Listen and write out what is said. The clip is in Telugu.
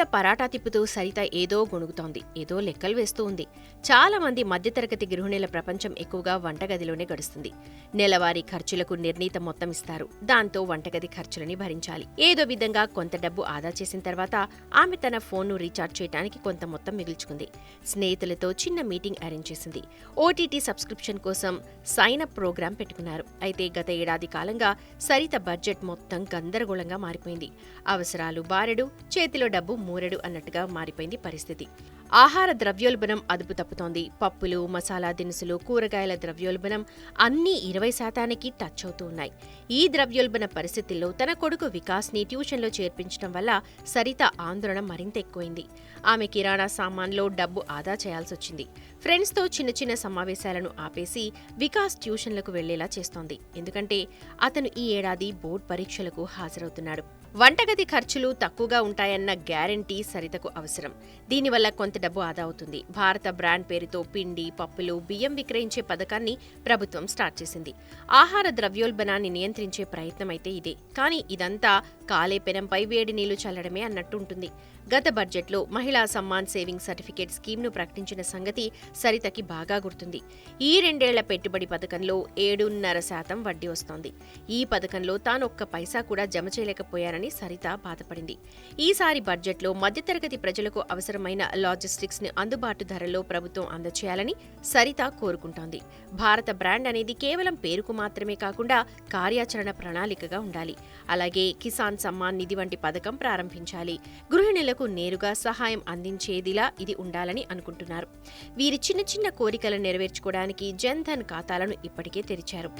మీద పరాటా తిప్పుతూ సరిత ఏదో గొణుగుతోంది, ఏదో లెక్కలు వేస్తూ ఉంది. చాలా మంది మధ్యతరగతి గృహిణుల ప్రపంచం ఎక్కువగా వంటగదిలోనే గడుస్తుంది. నెలవారీ ఖర్చులకు నిర్ణీత మొత్తం ఇస్తారు. దాంతో వంటగది ఖర్చులని భరించాలి. ఏదో విధంగా కొంత డబ్బు ఆదా చేసిన తర్వాత ఆమె తన ఫోన్ను రీఛార్జ్ చేయడానికి కొంత మొత్తం మిగుల్చుకుంది. స్నేహితులతో చిన్న మీటింగ్ అరేంజ్ చేసింది. ఓటీటీ సబ్స్క్రిప్షన్ కోసం సైన్ అప్ ప్రోగ్రాం పెట్టుకున్నారు. అయితే గత ఏడాది కాలంగా సరిత బడ్జెట్ మొత్తం గందరగోళంగా మారిపోయింది. అవసరాలు బారెడు, చేతిలో డబ్బు మూరెడు అన్నట్టుగా మారిపోయింది పరిస్థితి. ఆహార ద్రవ్యోల్బణం అదుపు తప్పుతోంది. పప్పులు, మసాలా దినుసులు, కూరగాయల ద్రవ్యోల్బణం అన్నీ 20% టచ్ అవుతూ ఉన్నాయి. ఈ ద్రవ్యోల్బణ పరిస్థితుల్లో తన కొడుకు వికాస్ని ట్యూషన్లో చేర్పించడం వల్ల సరిత ఆందోళన మరింత ఎక్కువైంది. ఆమె కిరాణా సామాన్లో డబ్బు ఆదా చేయాల్సొచ్చింది. ఫ్రెండ్స్తో చిన్న చిన్న సమావేశాలను ఆపేసి వికాస్ ట్యూషన్లకు వెళ్లేలా చేస్తోంది. ఎందుకంటే అతను ఈ ఏడాది బోర్డు పరీక్షలకు హాజరవుతున్నాడు. వంటగది ఖర్చులు తక్కువగా ఉంటాయన్న గ్యారంటీ సరితకు అవసరం. దీనివల్ల కొంత డబ్బు ఆదా అవుతుంది. భారత బ్రాండ్ పేరుతో పిండి, పప్పులు, బియ్యం విక్రయించే పథకాన్ని ప్రభుత్వం స్టార్ట్ చేసింది. ఆహార ద్రవ్యోల్బణాన్ని నియంత్రించే ప్రయత్నమైతే ఇదే. కానీ ఇదంతా కాలే పెనంపై వేడి నీళ్లు చల్లడమే అన్నట్టు ఉంటుంది. గత బడ్జెట్లో మహిళా సమ్మాన్ సేవింగ్ సర్టిఫికేట్ స్కీమ్ను ప్రకటించిన సంగతి సరితకి బాగా గుర్తుంది. ఈ 2 ఏళ్ల పెట్టుబడి పథకంలో 7.5% వడ్డీ వస్తోంది. ఈ పథకంలో తాను ఒక్క పైసా కూడా జమ చేయలేకపోయానని సరిత బాధపడింది. ఈసారి బడ్జెట్లో మధ్యతరగతి ప్రజలకు అవసరమైన లాజిస్టిక్స్ ని అందుబాటు ధరల్లో ప్రభుత్వం అందచేయాలని సరిత కోరుకుంటోంది. భారత బ్రాండ్ అనేది కేవలం పేరుకు మాత్రమే కాకుండా కార్యాచరణ ప్రణాళికగా ఉండాలి. అలాగే కిసాన్ సమ్మాన్ నిధి వంటి పథకం ప్రారంభించాలి. గృహిణులకు నేరుగా సహాయం అందించేదిలా ఇది ఉండాలని అనుకుంటున్నారు. వీరి చిన్న చిన్న కోరికలను నెరవేర్చుకోవడానికి జన్ ధన్ ఖాతాలను ఇప్పటికే తెరిచారు.